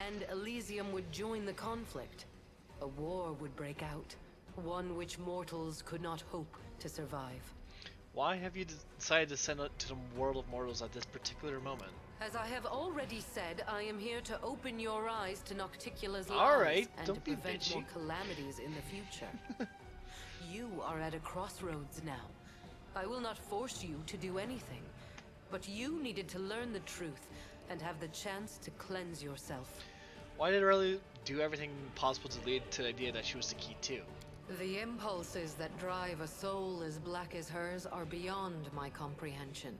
and Elysium would join the conflict. A war would break out, one which mortals could not hope to survive. Why have you decided to send it to the world of mortals at this particular moment? As I have already said, I am here to open your eyes to Nocticula's lies Alright, and don't to be prevent bitchy. more calamities in the future. You are at a crossroads now. I will not force you to do anything, but you needed to learn the truth and have the chance to cleanse yourself. Why did Aurelia do everything possible to lead to the idea that she was the key too? The impulses that drive a soul as black as hers are beyond my comprehension.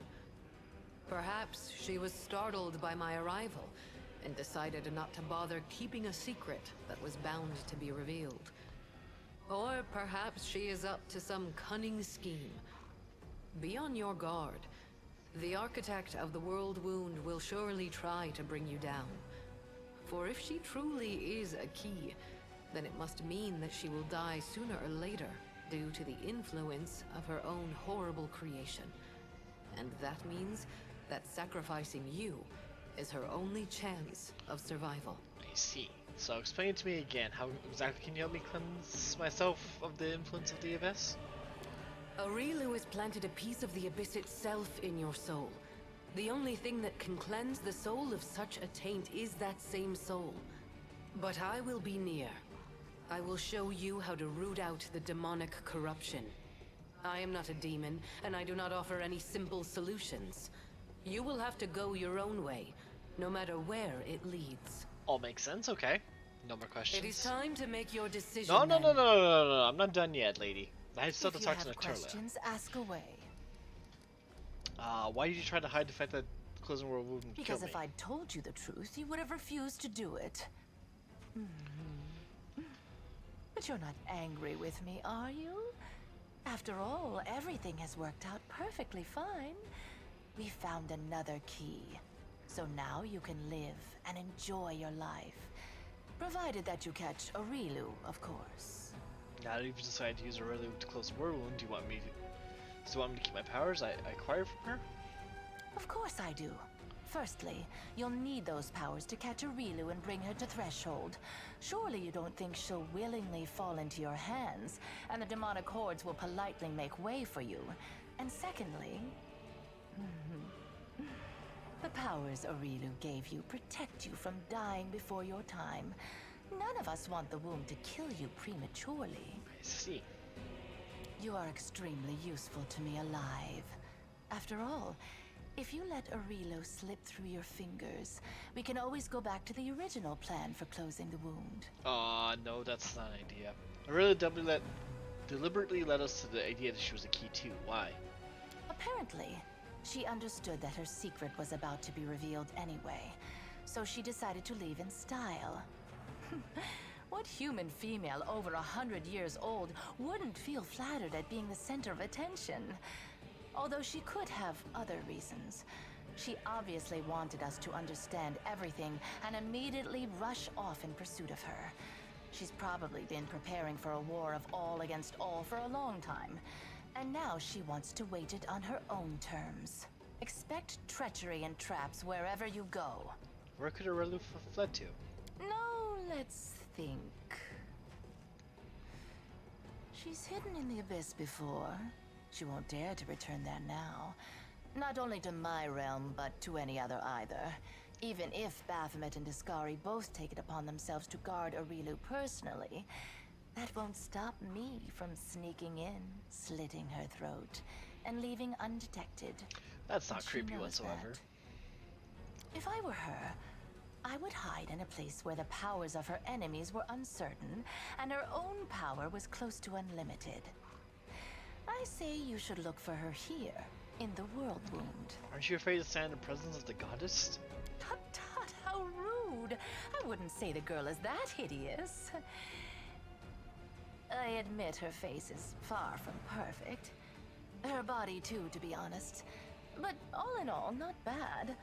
Perhaps she was startled by my arrival and decided not to bother keeping a secret that was bound to be revealed. Or perhaps she is up to some cunning scheme. Be on your guard. The architect of the World Wound will surely try to bring you down. For if she truly is a key, then it must mean that she will die sooner or later due to the influence of her own horrible creation. And that means that sacrificing you is her only chance of survival. I see. So explain it to me again. How exactly can you help me cleanse myself of the influence of the Abyss? Aurelu has planted a piece of the Abyss itself in your soul. The only thing that can cleanse the soul of such a taint is that same soul. But I will be near. I will show you how to root out the demonic corruption. I am not a demon, and I do not offer any simple solutions. You will have to go your own way, no matter where it leads. All makes sense, okay. No more questions. It is time to make your decision. No, then. I'm not done yet, lady. I have still to talk to If you have questions, ask away. Why did you try to hide the fact that Closing World wouldn't kill Because me? if I'd told you the truth, you would have refused to do it. But you're not angry with me, are you? After all, everything has worked out perfectly fine. We found another key. So now you can live and enjoy your life. Provided that you catch Aurelu, of course. Now that you've decided to use Aurelia to close the World Wound, do you want me to keep my powers I acquired from her? Of course I do. Firstly, you'll need those powers to catch Aurelu and bring her to Threshold. Surely you don't think she'll willingly fall into your hands, and the demonic hordes will politely make way for you. And secondly, the powers Aurelu gave you protect you from dying before your time. None of us want the womb to kill you prematurely. I see. You are extremely useful to me alive. After all, if you let Aurelu slip through your fingers, we can always go back to the original plan for closing the wound. No, that's not an idea. Aurelia deliberately led us to the idea that she was a key too. Why? Apparently, she understood that her secret was about to be revealed anyway, so she decided to leave in style. What human female over 100 years old wouldn't feel flattered at being the center of attention? Although she could have other reasons. She obviously wanted us to understand everything and immediately rush off in pursuit of her. She's probably been preparing for a war of all against all for a long time. And now she wants to wage it on her own terms. Expect treachery and traps wherever you go. Where could Aurelia fled to? No, let's think. She's hidden in the Abyss before. She won't dare to return there now. Not only to my realm, but to any other either. Even if Baphomet and Discari both take it upon themselves to guard Aurelu personally, that won't stop me from sneaking in, slitting her throat, and leaving undetected. That's not And she creepy knows whatsoever. that. If I were her, I would hide in a place where the powers of her enemies were uncertain, and her own power was close to unlimited. I say you should look for her here, in the World Wound. Aren't you afraid to stand in the presence of the goddess? Tut tut, how rude! I wouldn't say the girl is that hideous. I admit her face is far from perfect. Her body too, to be honest. But all in all, not bad.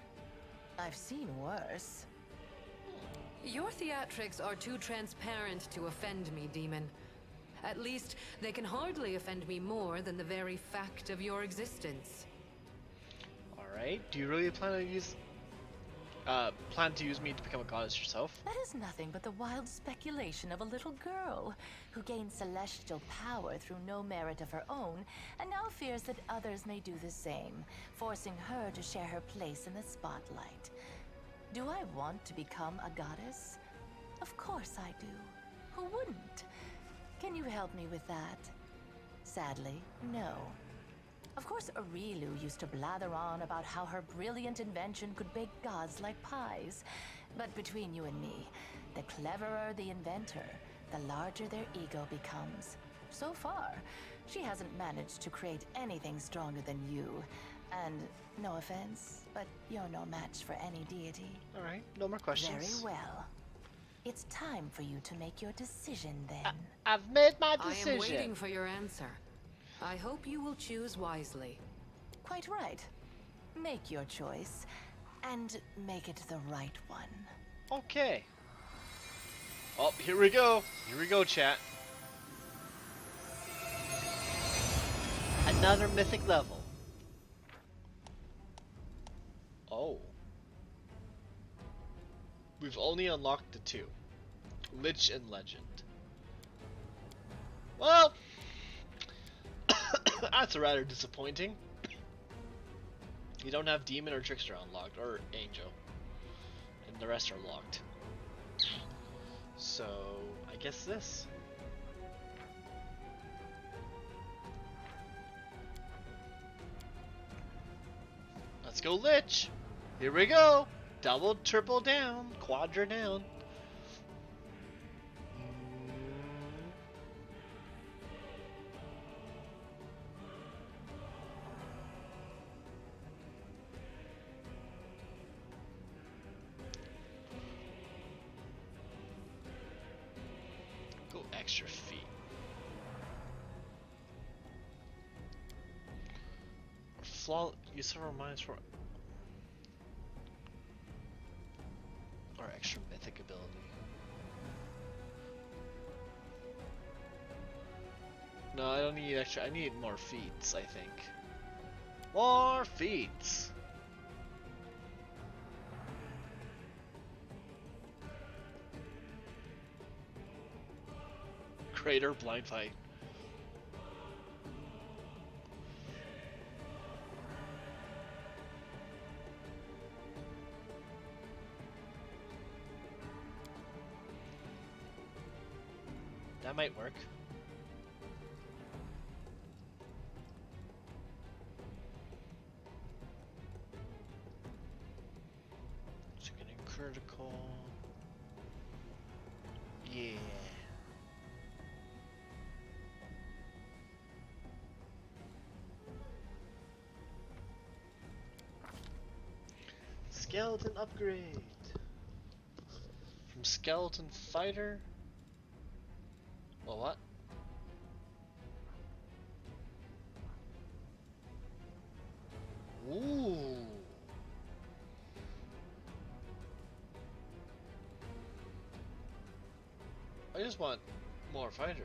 I've seen worse. Your theatrics are too transparent to offend me, demon. At least, they can hardly offend me more than the very fact of your existence. Alright, do you really plan to use plan to use me to become a goddess yourself? That is nothing but the wild speculation of a little girl who gained celestial power through no merit of her own and now fears that others may do the same, forcing her to share her place in the spotlight. Do I want to become a goddess? Of course I do. Who wouldn't? Can you help me with that? Sadly, no. Of course, Arilu used to blather on about how her brilliant invention could bake gods like pies. But between you and me, the cleverer the inventor, the larger their ego becomes. So far, she hasn't managed to create anything stronger than you. And no offense, but you're no match for any deity. Alright, no more questions. Very well. It's time for you to make your decision then. I've made my I decision. am waiting for your answer. I hope you will choose wisely. Quite right. Make your choice, and make it the right one. Okay. Oh, here we go. Here we go, chat. Another mythic level. Oh. We've only unlocked the two. Lich and Legend. Well, that's rather disappointing. You don't have Demon or Trickster unlocked, or Angel. And the rest are locked. So, I guess this. Let's go Lich! Here we go! Double, triple down, quadra down. Go extra feet. Flaw. Use several minus for. Or extra mythic ability. No, I don't need extra. I need more feats, I think. More feats! Crater blind fight. That might work. Getting critical. Yeah. Skeleton upgrade. From skeleton fighter. Well, what? Ooh. I just want more fighter.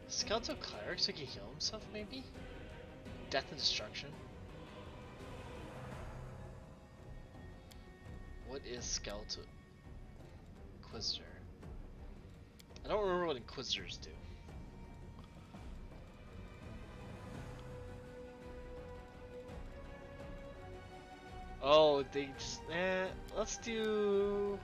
Skeletal cleric so he can heal himself, maybe? Death and destruction. What is skeletal inquisitor? I don't remember what inquisitors do. Oh, they just let's do.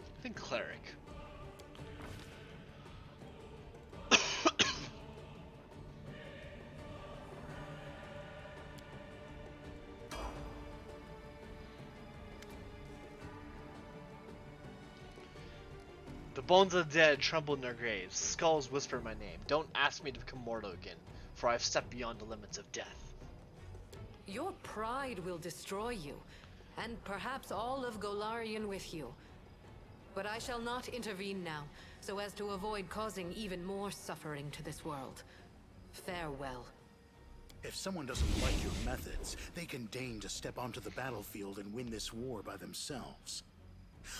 I think cleric. The bones of the dead tremble in their graves. Skulls whisper my name. Don't ask me to become mortal again, for I've stepped beyond the limits of death. Your pride will destroy you, and perhaps all of Golarion with you. But I shall not intervene now, so as to avoid causing even more suffering to this world. Farewell. If someone doesn't like your methods, they can deign to step onto the battlefield and win this war by themselves.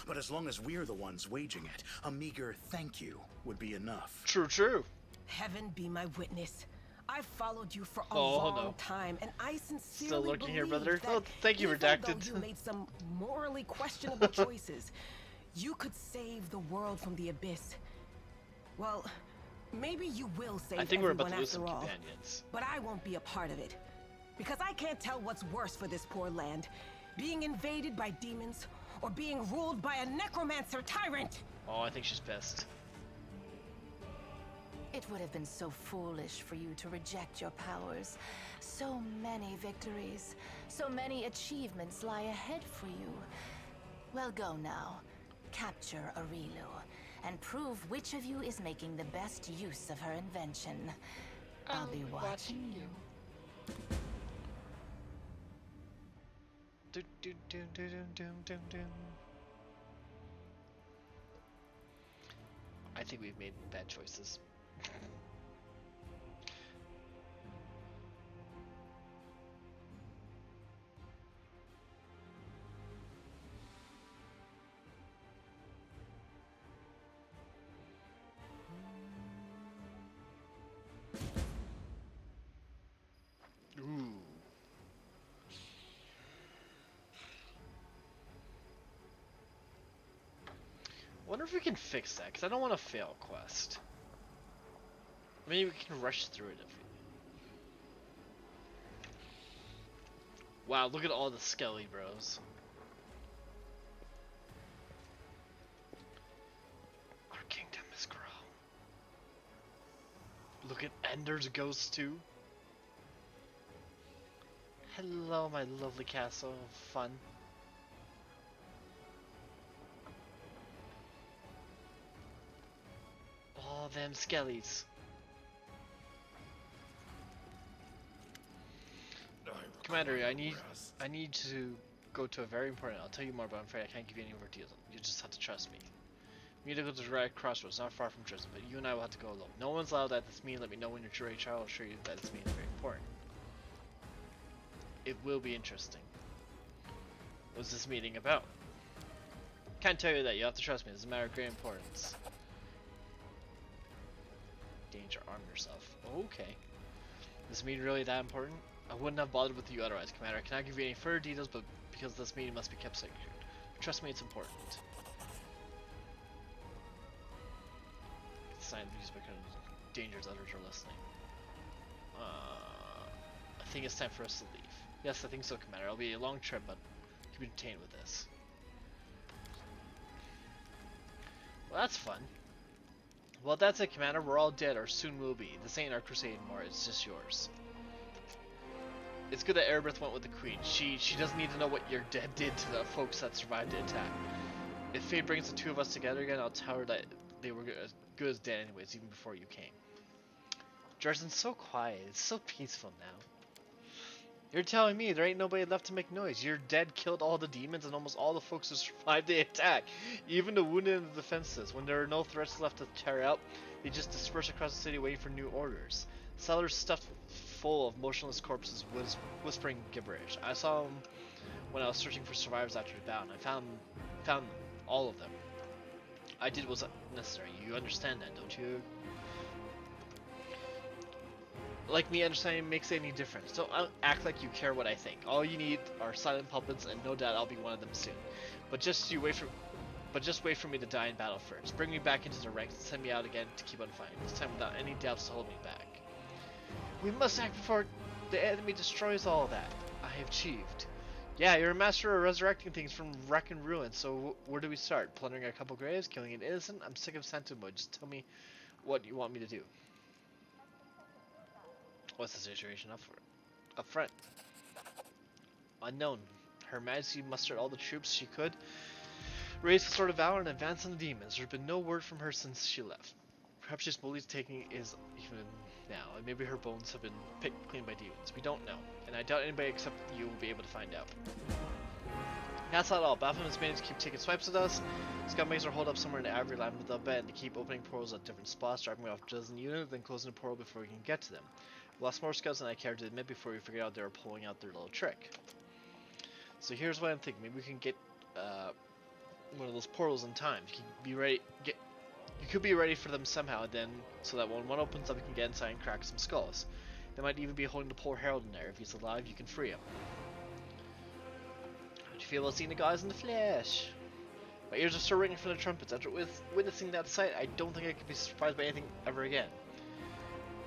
But as long as we're the ones waging it, a meager thank you would be enough. True, true. Heaven be my witness. I've followed you for a Oh, long no. time, and I sincerely Still lurking here, believe brother? that Oh, thank you, even Redacted. though you made some morally questionable choices, you could save the world from the abyss. Well, maybe you will save I think we're about everyone to lose after some all. companions. But I won't be a part of it. Because I can't tell what's worse for this poor land. Being invaded by demons, or being ruled by a necromancer tyrant. Oh, I think she's pissed. It would have been so foolish for you to reject your powers. So many victories, so many achievements lie ahead for you. Well, go now. Capture Arilu, and prove which of you is making the best use of her invention. I'll be watching you. Do, do, do, do, do, do, do. I think we've made bad choices. Ooh. Wonder if we can fix that, because I don't want to fail a quest. Maybe we can rush through it if we... Wow, look at all the skelly bros. Our kingdom is grown. Look at Ender's ghost too. Hello, my lovely castle of fun. All them skellies. Commander, I need to go to a very important. I'll tell you more, but I'm afraid I can't give you any more details. You just have to trust me. We need to go to the right crossroads, not far from Dresden, but you and I will have to go alone. No one's allowed at this meeting. Let me know when you're ready. I'll assure you that this meeting is very important. It will be interesting. What's this meeting about? Can't tell you that. You have to trust me. It's a matter of great importance. Danger, arm yourself. Okay. Is this meeting really that important? I wouldn't have bothered with you otherwise, Commander. I cannot give you any further details, but because this meeting must be kept secret. Trust me, it's important. Sign these because dangers others are listening. I think it's time for us to leave. Yes, I think so, Commander. It'll be a long trip, but keep you entertained with this. Well, that's fun. Well, that's it, Commander. We're all dead, or soon will be. This ain't our crusade anymore. It's just yours. It's good that Erebeth went with the Queen. She doesn't need to know what your dead did to the folks that survived the attack. If fate brings the two of us together again, I'll tell her that they were as good as dead anyways, even before you came. Dresden's so quiet. It's so peaceful now. You're telling me there ain't nobody left to make noise. Your dead killed all the demons and almost all the folks who survived the attack. Even the wounded and the defenseless. When there are no threats left to carry out, they just disperse across the city waiting for new orders. Cellars stuffed full of motionless corpses was whispering gibberish. I saw them when I was searching for survivors after the battle, and I found all of them. I did what was necessary. You understand that, don't you? Like me understanding makes any difference. Don't act like you care what I think. All you need are silent puppets, and no doubt I'll be one of them soon. But just wait for me to die in battle first. Bring me back into the ranks and send me out again to keep on fighting. This time without any doubts to hold me back. We must act before the enemy destroys all that I have achieved. Yeah, you're a master of resurrecting things from wreck and ruin, so where do we start? Plundering a couple graves? Killing an innocent? I'm sick of sentiment mode. Just tell me what you want me to do. What's the situation up front? Unknown. Her Majesty mustered all the troops she could Raised the Sword of Valor and advanced on the demons. There's been no word from her since she left. Perhaps she's slowly taking is even now, and maybe her bones have been picked clean by demons. We don't know, and I doubt anybody except you will be able to find out. That's not all. Baphomet's minions keep taking swipes at us. Scumbags are holed up somewhere in the Ivory Land with the bed, and they keep opening portals at different spots, dropping off a dozen units, then closing the portal before we can get to them. We lost more scouts than I cared to admit before we figured out they were pulling out their little trick. So here's what I'm thinking. Maybe we can get one of those portals in time. You can be ready. You could be ready for them somehow, then so that when one opens up, you can get inside and crack some skulls. They might even be holding the poor Herald in there. If he's alive, you can free him. How do you feel about seeing the guys in the flesh? My ears are still ringing from the trumpets. After witnessing that sight, I don't think I could be surprised by anything ever again.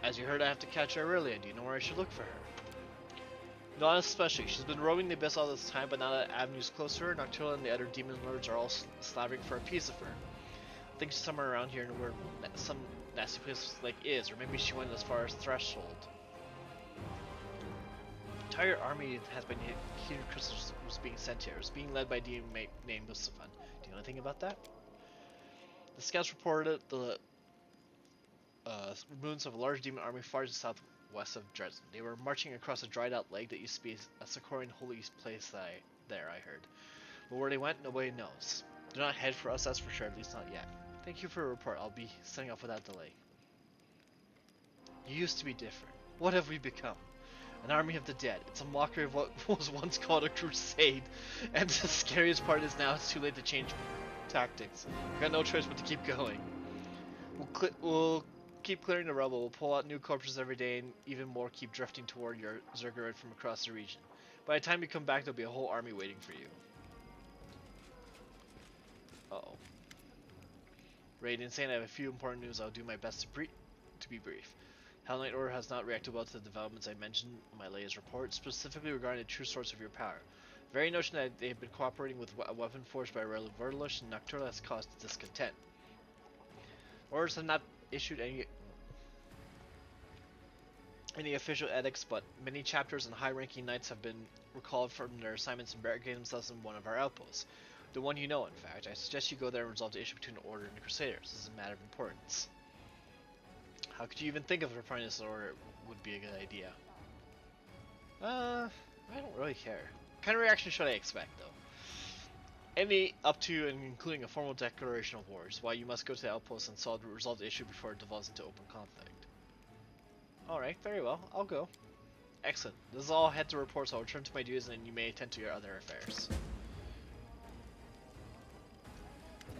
As you heard, I have to catch her early. Do you know where I should look for her? Not especially. She's been roaming the abyss all this time, but now that Avenue's close to her, Noctilla and the other demon lords are all slavering for a piece of her. I think she's somewhere around here where some nasty place like is, or maybe she went as far as Threshold. The entire army has been here. Crystals was being sent here. It was being led by a demon named Mustafan. Do you know anything about that? The scouts reported the ruins of a large demon army far to the southwest of Dresden. They were marching across a dried-out lake that used to be a Sokoran holy place I heard. But where they went, nobody knows. Do not head for us, that's for sure, at least not yet. Thank you for your report. I'll be setting off without delay. You used to be different. What have we become? An army of the dead. It's a mockery of what was once called a crusade. And the scariest part is now it's too late to change tactics. We've got no choice but to keep going. We'll keep clearing the rubble. We'll pull out new corpses every day, and even more keep drifting toward your Zergorod from across the region. By the time you come back, there'll be a whole army waiting for you. Uh-oh. Raiden saying I have a few important news. I'll do my best to be brief. Hell Knight Order has not reacted well to the developments I mentioned in my latest report, specifically regarding the true source of your power. The very notion that they have been cooperating with a weapon forged by Relu Verdelush and Noctilla has caused discontent. Orders have not issued any official edicts, but many chapters and high-ranking knights have been recalled from their assignments and barricaded themselves in one of our outposts. The one you know, in fact. I suggest you go there and resolve the issue between the Order and the Crusaders. This is a matter of importance. How could you even think of reporting this order would be a good idea? I don't really care. What kind of reaction should I expect, though? Any up to and including a formal declaration of war is why you must go to the outpost and resolve the issue before it devolves into open conflict. Alright, very well. I'll go. Excellent. This is all head to report, so I'll return to my duties and you may attend to your other affairs.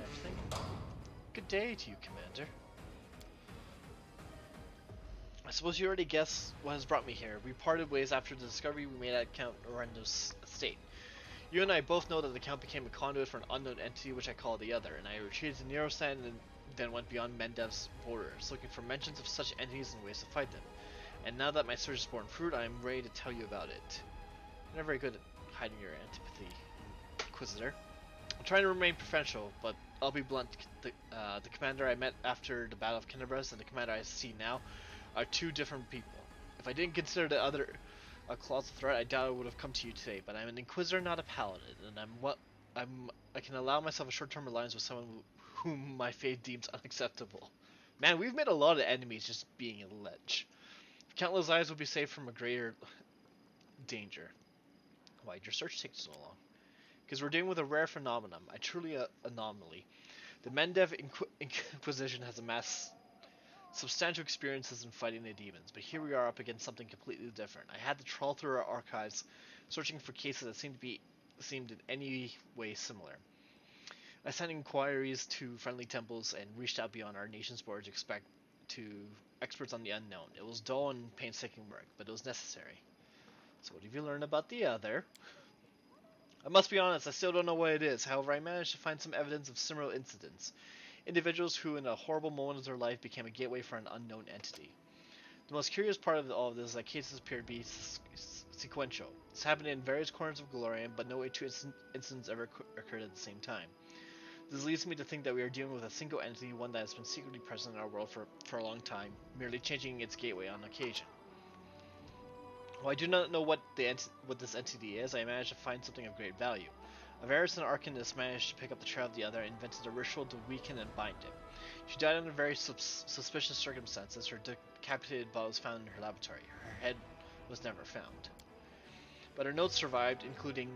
Everything. Good day to you, Commander. I suppose you already guessed what has brought me here. We parted ways after the discovery we made at Count Orendo's estate. You and I both know that the Count became a conduit for an unknown entity which I call the Other, and I retreated to Nerosan and then went beyond Mendev's borders, looking for mentions of such entities and ways to fight them. And now that my search has borne fruit, I am ready to tell you about it. You're not very good at hiding your antipathy, Inquisitor. I'm trying to remain professional, but I'll be blunt. The commander I met after the Battle of Kinebras and the commander I see now are two different people. If I didn't consider the Other a colossal threat, I doubt I would have come to you today, but I'm an Inquisitor, not a Paladin, and I can allow myself a short-term alliance with someone whom my faith deems unacceptable. Man, we've made a lot of enemies just being a ledge. Countless lives will be saved from a greater danger. Why'd your search take so long? Because we're dealing with a rare phenomenon, a truly anomaly. The Mendev Inquisition has amassed substantial experiences in fighting the demons, but here we are up against something completely different. I had to trawl through our archives, searching for cases that seemed in any way similar. I sent inquiries to friendly temples and reached out beyond our nation's borders to experts on the unknown. It was dull and painstaking work, but it was necessary. So what have you learned about the Other? I must be honest, I still don't know what it is. However, I managed to find some evidence of similar incidents. Individuals who in a horrible moment of their life became a gateway for an unknown entity. The most curious part of all of this is that cases appear to be sequential. It's happened in various corners of Golarion, but no two incidents ever occurred at the same time. This leads me to think that we are dealing with a single entity, one that has been secretly present in our world for a long time, merely changing its gateway on occasion. While I do not know what this entity is, I managed to find something of great value. Avaris, an arcanist, managed to pick up the trail of the other and invented a ritual to weaken and bind him. She died under very suspicious circumstances. Her decapitated body was found in her laboratory. Her head was never found. But her notes survived, including...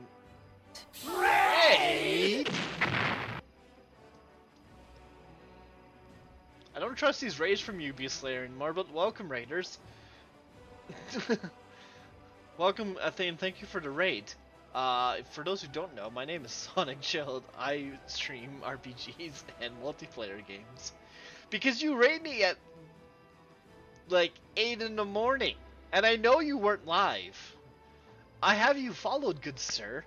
Raid! I don't trust these raids from you, Beastslayer, anymore, but welcome, raiders. Welcome, Athane, thank you for the raid. For those who don't know, my name is Sonic Shield. I stream RPGs and multiplayer games. Because you raid me at, like, 8 in the morning, and I know you weren't live. I have you followed, good sir.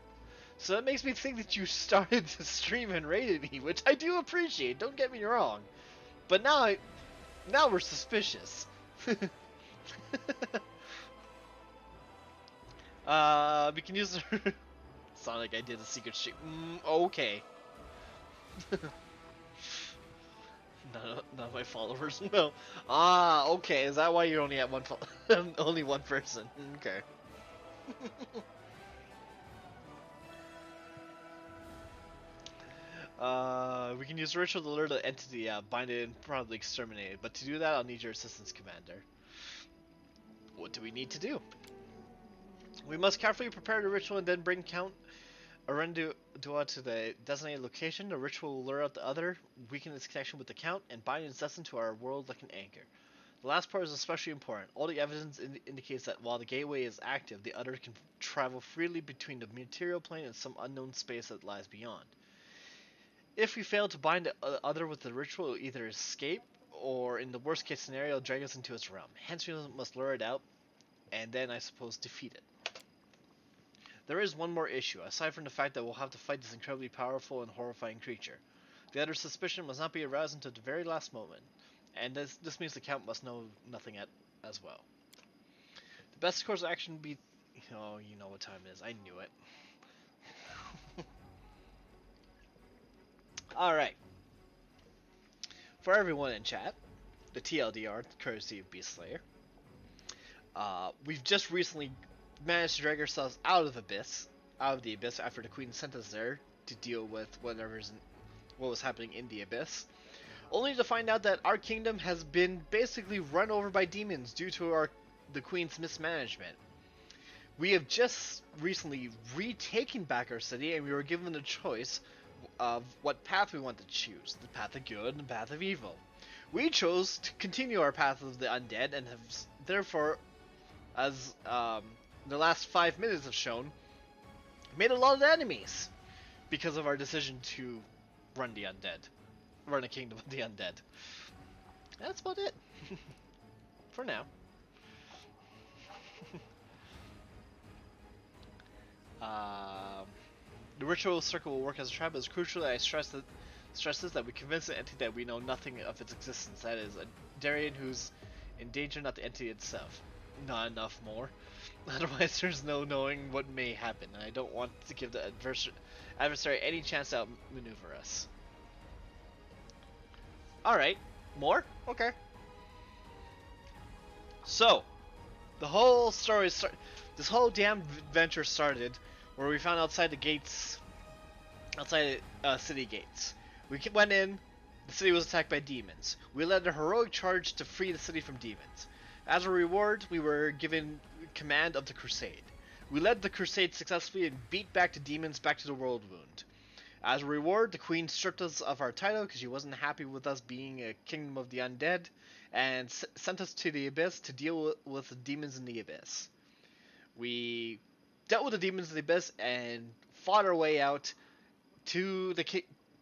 So that makes me think that you started to stream and raided me, which I do appreciate, don't get me wrong. But now we're suspicious. We can use Sonic, I did a secret stream. Okay. None of my followers know. Okay. Is that why you're only at only one person? Okay. We can use ritual to lure the entity out, bind it, and probably exterminate it. But to do that, I'll need your assistance, Commander. What do we need to do? We must carefully prepare the ritual and then bring Count Arendua to the designated location. The ritual will lure out the other, weaken its connection with the Count, and bind its essence to our world like an anchor. The last part is especially important. All the evidence indicates that while the gateway is active, the other can travel freely between the material plane and some unknown space that lies beyond. If we fail to bind the other with the ritual, it will either escape, or in the worst case scenario, drag us into its realm. Hence we must lure it out, and then I suppose defeat it. There is one more issue, aside from the fact that we'll have to fight this incredibly powerful and horrifying creature. The other's suspicion must not be aroused until the very last moment, and this means the Count must know nothing as well. The best course of action would be... Oh, you know what time it is, I knew it. Alright. For everyone in chat, the TLDR, courtesy of Beastslayer, we've just recently managed to drag ourselves out of the abyss after the Queen sent us there to deal with what was happening in the abyss, only to find out that our kingdom has been basically run over by demons due to the Queen's mismanagement. We have just recently retaken back our city, and we were given the choice of what path we want to choose, the path of good and the path of evil. We chose to continue our path of the undead, and have therefore, as the last 5 minutes have shown, made a lot of enemies because of our decision to run a kingdom of the undead. That's about it for now. The ritual circle will work as a trap, but it's crucial that I stresses that we convince the entity that we know nothing of its existence. That is, a Darien who's in danger, not the entity itself. Not enough more. Otherwise, there's no knowing what may happen, and I don't want to give the adversary any chance to outmaneuver us. Alright, more? Okay. So, the whole story this whole damn venture started where we found outside the gates, city gates. We went in, the city was attacked by demons. We led a heroic charge to free the city from demons. As a reward, we were given command of the crusade. We led the crusade successfully and beat back the demons back to the world wound. As a reward, the Queen stripped us of our title because she wasn't happy with us being a kingdom of the undead, and sent us to the abyss to deal with the demons in the abyss. We dealt with the demons in the abyss and fought our way out to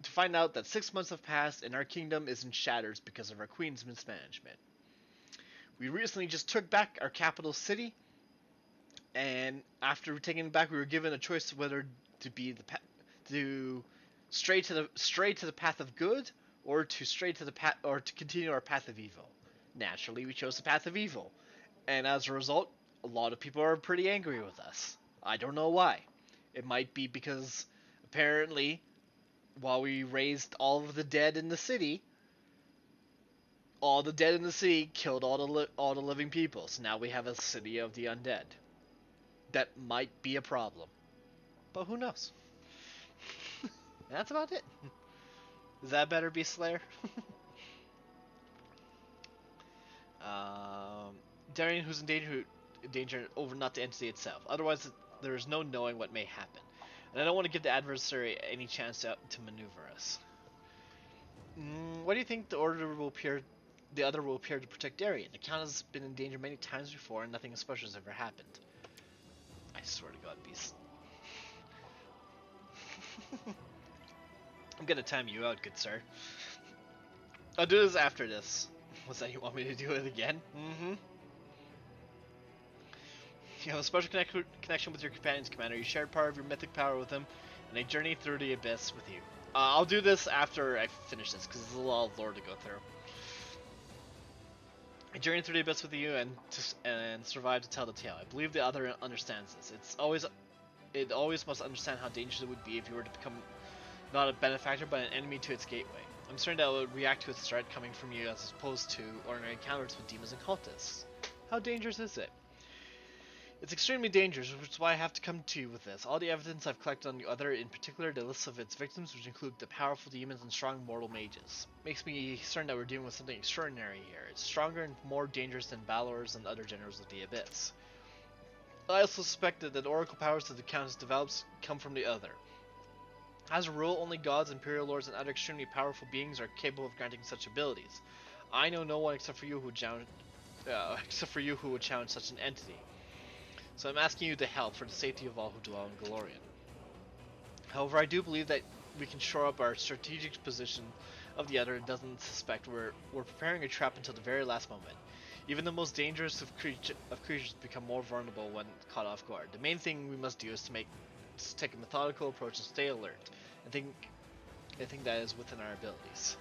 find out that 6 months have passed and our kingdom is in shatters because of our Queen's mismanagement. We recently just took back our capital city, and after taking it back, we were given a choice whether to stray to the path of good or to continue our path of evil. Naturally, we chose the path of evil, and as a result, a lot of people are pretty angry with us. I don't know why. It might be because apparently, while we raised all of the dead in the city, all the dead in the city killed all the living people. So now we have a city of the undead. That might be a problem, but who knows? And that's about it. Is that better, Beast Slayer? Darien, who's in danger over not the entity itself. Otherwise, there is no knowing what may happen. And I don't want to give the adversary any chance to maneuver us. What do you think the other will appear to protect Darien? The Count has been in danger many times before, and nothing special has ever happened. I swear to God, Beast. I'm gonna time you out, good sir. I'll do this after this. Was that you want me to do it again? Mm-hmm. You have a special connection with your companion's commander. You shared part of your mythic power with him, and they journey through the abyss with you. I'll do this after I finish this, because there's a lot of lore to go through. I journey through the abyss with you and survive to tell the tale. I believe the other understands this. It always must understand how dangerous it would be if you were to become not a benefactor, but an enemy to its gateway. I'm certain that it would react to its threat coming from you as opposed to ordinary encounters with demons and cultists. How dangerous is it? It's extremely dangerous, which is why I have to come to you with this. All the evidence I've collected on the other, in particular the lists of its victims, which include the powerful demons and strong mortal mages, makes me certain that we're dealing with something extraordinary here. It's stronger and more dangerous than Balors and other generals of the Abyss. I also suspect that the oracle powers that the Count has developed come from the other. As a rule, only gods, imperial lords, and other extremely powerful beings are capable of granting such abilities. I know no one except for you who would challenge such an entity. So I'm asking you to help for the safety of all who dwell in Golorion. However, I do believe that we can shore up our strategic position of the other and doesn't suspect we're preparing a trap until the very last moment. Even the most dangerous of creatures become more vulnerable when caught off guard. The main thing we must do is to take a methodical approach and stay alert. I think that is within our abilities.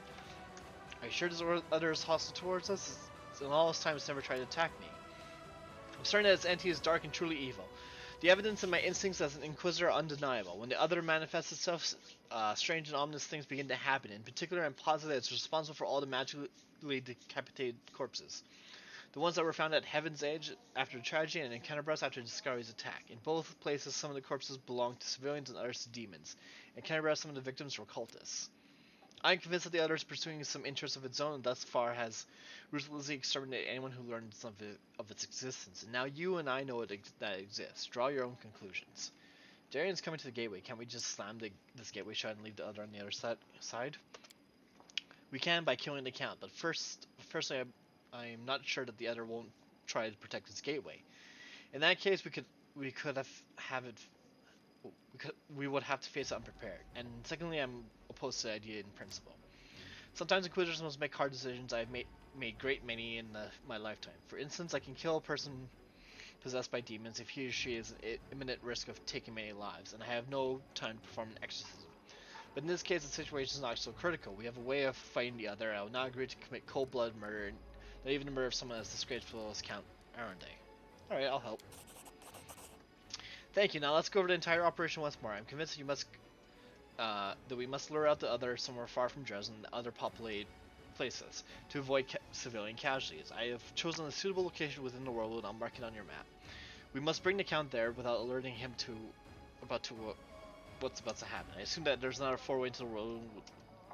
Are you sure there's others hostile towards us? In all this time, it's never tried to attack me. I'm certain that its entity is dark and truly evil. The evidence in my instincts as an Inquisitor are undeniable. When the other manifests itself, strange and ominous things begin to happen. In particular, I'm positive that it's responsible for all the magically decapitated corpses. The ones that were found at Heaven's Edge after the tragedy and in Kennebrus after Discovery's attack. In both places, some of the corpses belonged to civilians and others to demons. In Kennebrus, some of the victims were cultists. I am convinced that the other is pursuing some interest of its own and thus far has ruthlessly exterminated anyone who learned of its existence. And now you and I know that it exists. Draw your own conclusions. Darien's coming to the gateway. Can't we just slam this gateway shut and leave the other on the other side? We can by killing the Count, but firstly, I'm not sure that the other won't try to protect its gateway. In that case, we would have to face it unprepared. And secondly, I'm opposed to the idea in principle. Sometimes Inquisitors must make hard decisions. I've made great many in my lifetime. For instance, I can kill a person possessed by demons if he or she is at imminent risk of taking many lives, and I have no time to perform an exorcism. But in this case, the situation is not so critical. We have a way of fighting the other. I will not agree to commit cold-blooded murder, not even the murder of someone as disgraceful as Count Aronde. Alright, I'll help. Thank you. Now let's go over the entire operation once more. I'm convinced that we must lure out the other somewhere far from Dresden and other populated places to avoid civilian casualties. I have chosen a suitable location within the world and I'll mark it on your map. We must bring the Count there without alerting him to what's about to happen. I assume that there's another four-way into the world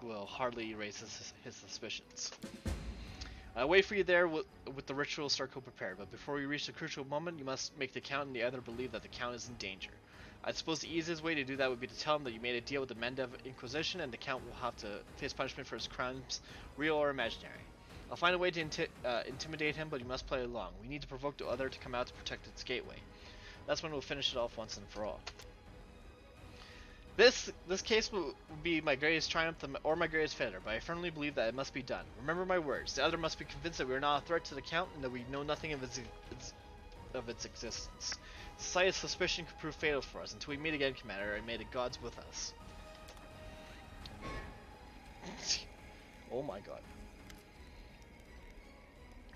will hardly erase his suspicions. I'll wait for you there with the ritual circle prepared, but before we reach the crucial moment, you must make the Count and the other believe that the Count is in danger. I suppose the easiest way to do that would be to tell him that you made a deal with the Mendev Inquisition and the Count will have to face punishment for his crimes, real or imaginary. I'll find a way to intimidate him, but you must play along. We need to provoke the other to come out to protect its gateway. That's when we'll finish it off once and for all. This case will be my greatest triumph or my greatest failure, but I firmly believe that it must be done. Remember my words. The other must be convinced that we are not a threat to the Count and that we know nothing of its existence. The slightest suspicion could prove fatal for us. Until we meet again, Commander, and may the gods with us. Oh my god.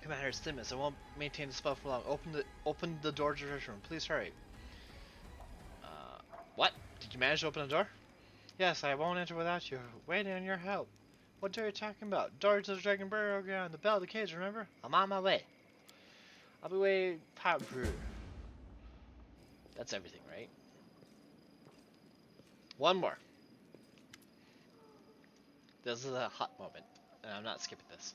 Commander, it's Thimis. I won't maintain the spell for long. Open the door to the room. Please hurry. What? Did you manage to open the door? Yes, I won't enter without you. Waiting on your help. What are you talking about? Door to the Dragon Burial Ground, the bell of the cage, remember? I'm on my way. I'll be waiting. That's everything, right? One more. This is a hot moment, and I'm not skipping this.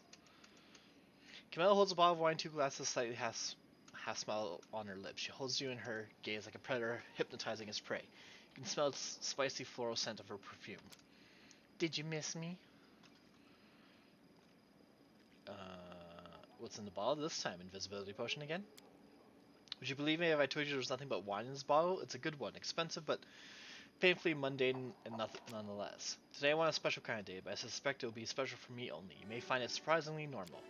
Camilla holds a bottle of wine, 2 glasses, slightly half smile on her lips. She holds you in her gaze like a predator hypnotizing his prey. You can smell its spicy floral scent of her perfume. Did you miss me? What's in the bottle this time? Invisibility potion again? Would you believe me if I told you there was nothing but wine in this bottle? It's a good one, expensive but painfully mundane and nothing nonetheless. Today I want a special kind of day, but I suspect it will be special for me only. You may find it surprisingly normal.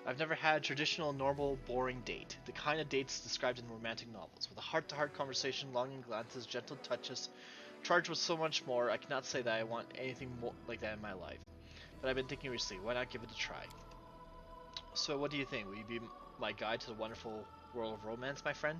I've never had a traditional, normal, boring date. The kind of dates described in romantic novels, with a heart-to-heart conversation, longing glances, gentle touches, charged with so much more. I cannot say that I want anything more like that in my life. But I've been thinking recently, why not give it a try? So what do you think? Will you be my guide to the wonderful world of romance, my friend?